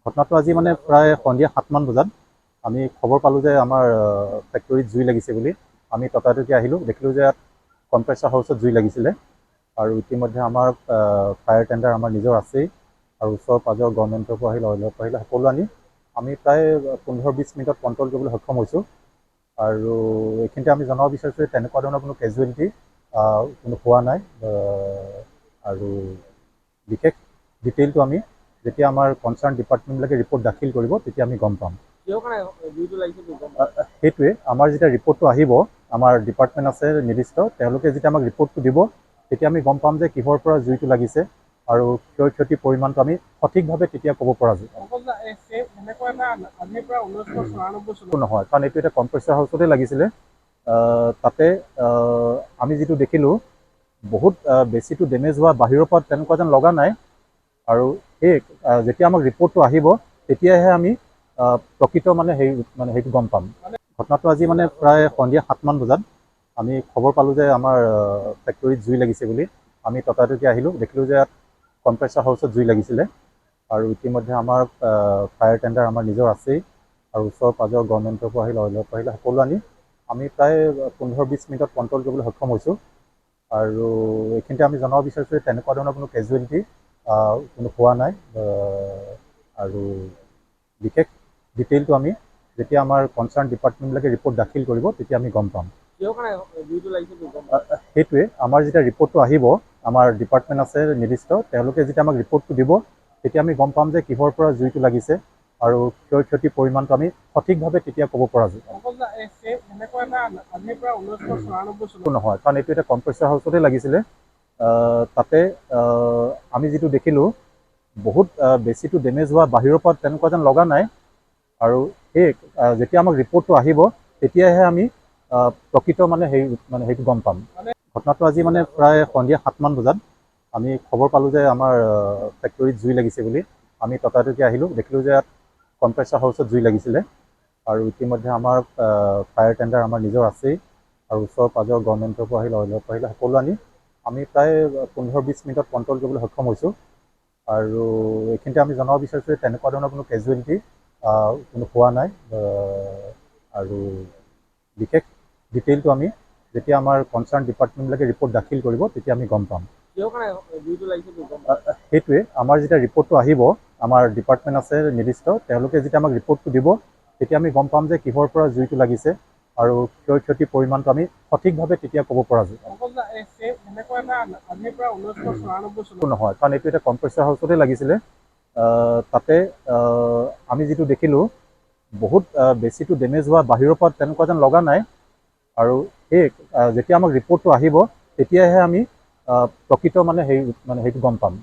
ঘটনাটো আজি মানে প্ৰায় সন্ধিয়া 7মান বজাত আমি খবৰ পালোঁ যে আমাৰ ফেক্টৰীত জুই লাগিছে বুলি। আমি ততাতৈয়াকৈ আহিলোঁ, দেখিলোঁ যে ইয়াত কম্প্ৰেছৰ হাউচত জুই লাগিছিলে আৰু ইতিমধ্যে আমাৰ ফায়াৰ টেণ্ডাৰ আমাৰ নিজৰ আছেই আৰু ওচৰ পাজৰ গভৰ্ণমেণ্টৰ পৰা আহিলে, অইলৰ পৰা আহিলে, সকলো আনি আমি প্ৰায় 15-20 মিনিটত কণ্ট্ৰল কৰিবলৈ সক্ষম হৈছোঁ। আৰু এইখিনিতে আমি জনাব বিচাৰিছোঁ যে তেনেকুৱা ধৰণৰ কোনো কেজুৱেলিটি কোনো হোৱা নাই। আৰু বিশেষ ডিটেইলটো আমি যেতিয়া আমাৰ কনচাৰ্ণ ডিপাৰ্টমেণ্টবিলাকে ৰিপৰ্ট দাখিল কৰিব তেতিয়া আমি গম পাম। সেইটোৱে আমাৰ যেতিয়া ৰিপৰ্টটো আহিব, আমাৰ ডিপাৰ্টমেণ্ট আছে নিৰ্দিষ্ট, তেওঁলোকে যেতিয়া আমাক ৰিপৰ্টটো দিব তেতিয়া আমি গম পাম যে কিহৰ পৰা জুইটো লাগিছে আৰু ক্ষয় ক্ষতিৰ পৰিমাণটো আমি সঠিকভাৱে তেতিয়া ক'ব পৰা যায়। নহয়, কাৰণ এইটো এটা কম্প্ৰেছৰ হাউচতে লাগিছিলে। তাতে আমি যিটো দেখিলোঁ বহুত বেছিটো ডেমেজ হোৱা বাহিৰৰ পৰা তেনেকুৱা যেন লগা নাই। আৰু সেই যেতিয়া আমাক ৰিপৰ্টটো আহিব তেতিয়াহে আমি প্ৰকৃত সেইটো গম পাম। ঘটনাটো আজি মানে প্ৰায় সন্ধিয়া 7মান বজাত আমি খবৰ পালোঁ যে আমাৰ ফেক্টৰীত জুই লাগিছে বুলি। আমি ততাতৈয়াকৈ আহিলোঁ, দেখিলোঁ যে ইয়াত কম্প্ৰেছৰ হাউচত জুই লাগিছিলে আৰু ইতিমধ্যে আমাৰ ফায়াৰ টেণ্ডাৰ আমাৰ নিজৰ আছেই আৰু ওচৰ পাজৰ গভৰ্ণমেণ্টৰ পৰা আহিলে, অইলৰ পৰা আহিলে, সকলো আনি আমি প্ৰায় 15-20 মিনিটত কণ্ট্ৰল কৰিবলৈ সক্ষম হৈছোঁ। আৰু এইখিনিতে আমি জনাব বিচাৰিছোঁ যে তেনেকুৱা ধৰণৰ কোনো কেজুৱেলিটি কোনো হোৱা নাই। আৰু বিশেষ ডিটেইলটো আমি যেতিয়া আমাৰ কনচাৰ্ণ ডিপাৰ্টমেণ্টবিলাকে ৰিপৰ্ট দাখিল কৰিব তেতিয়া আমি গম পাম। সেইটোৱে আমাৰ যেতিয়া ৰিপৰ্টটো আহিব, আমাৰ ডিপাৰ্টমেণ্ট আছে নিৰ্দিষ্ট, তেওঁলোকে যেতিয়া আমাক ৰিপৰ্টটো দিব তেতিয়া আমি গম পাম যে কিহৰ পৰা জুইটো লাগিছে আৰু ক্ষয় ক্ষতিৰ পৰিমাণটো আমি সঠিকভাৱে তেতিয়া ক'ব পৰা যায়। নহয়, কাৰণ এইটো এটা কম্প্ৰেছৰ হাউচতে লাগিছিলে। তাতে আমি যিটো দেখিলোঁ বহুত বেছিটো ডেমেজ হোৱা বাহিৰৰ পৰা তেনেকুৱা যেন লগা নাই। আৰু সেই যেতিয়া আমাক ৰিপৰ্টটো আহিব তেতিয়াহে আমি প্ৰকৃত সেইটো গম পাম। ঘটনাটো আজি মানে প্ৰায় সন্ধিয়া 7মান বজাত আমি খবৰ পালোঁ যে আমাৰ ফেক্টৰীত জুই লাগিছে বুলি। আমি ততাতৈয়াকৈ আহিলোঁ, দেখিলোঁ যে ইয়াত কম্প্ৰেছৰ হাউচত জুই লাগিছিলে আৰু ইতিমধ্যে আমাৰ ফায়াৰ টেণ্ডাৰ আমাৰ নিজৰ আছেই আৰু ওচৰ পাজৰ গভৰ্ণমেণ্টৰ পৰা আহিলে, অইলৰ পৰা আহিলে, সকলো আনি আমি প্ৰায় 15-20 মিনিটত কণ্ট্ৰল কৰিবলৈ সক্ষম হৈছোঁ। আৰু এইখিনিতে আমি জনাব বিচাৰিছোঁ যে তেনেকুৱা ধৰণৰ কোনো কেজুৱেলিটি কোনো হোৱা নাই। আৰু বিশেষ ডিটেইলটো আমি যেতিয়া আমাৰ কনচাৰ্ণ ডিপাৰ্টমেণ্টবিলাকে ৰিপৰ্ট দাখিল কৰিব তেতিয়া আমি গম পাম। সেইটোৱে আমাৰ যেতিয়া ৰিপৰ্টটো আহিব, আমাৰ ডিপাৰ্টমেণ্ট আছে নিৰ্দিষ্ট, তেওঁলোকে যেতিয়া আমাক ৰিপৰ্টটো দিব তেতিয়া আমি গম পাম যে কিহৰ পৰা জুইটো লাগিছে আৰু ক্ষয় ক্ষতিৰ পৰিমাণটো আমি সঠিকভাৱে তেতিয়া ক'ব পৰা যায়। নহয়, কাৰণ এইটো এটা কম্প্ৰেছৰ হাউচতে লাগিছিলে। তাতে আমি যিটো দেখিলোঁ বহুত বেছিটো ডেমেজ হোৱা বাহিৰৰ পৰা তেনেকুৱা যেন লগা নাই। আৰু সেই যেতিয়া আমাক ৰিপৰ্টটো আহিব তেতিয়াহে আমি প্ৰকৃত সেইটো গম পাম।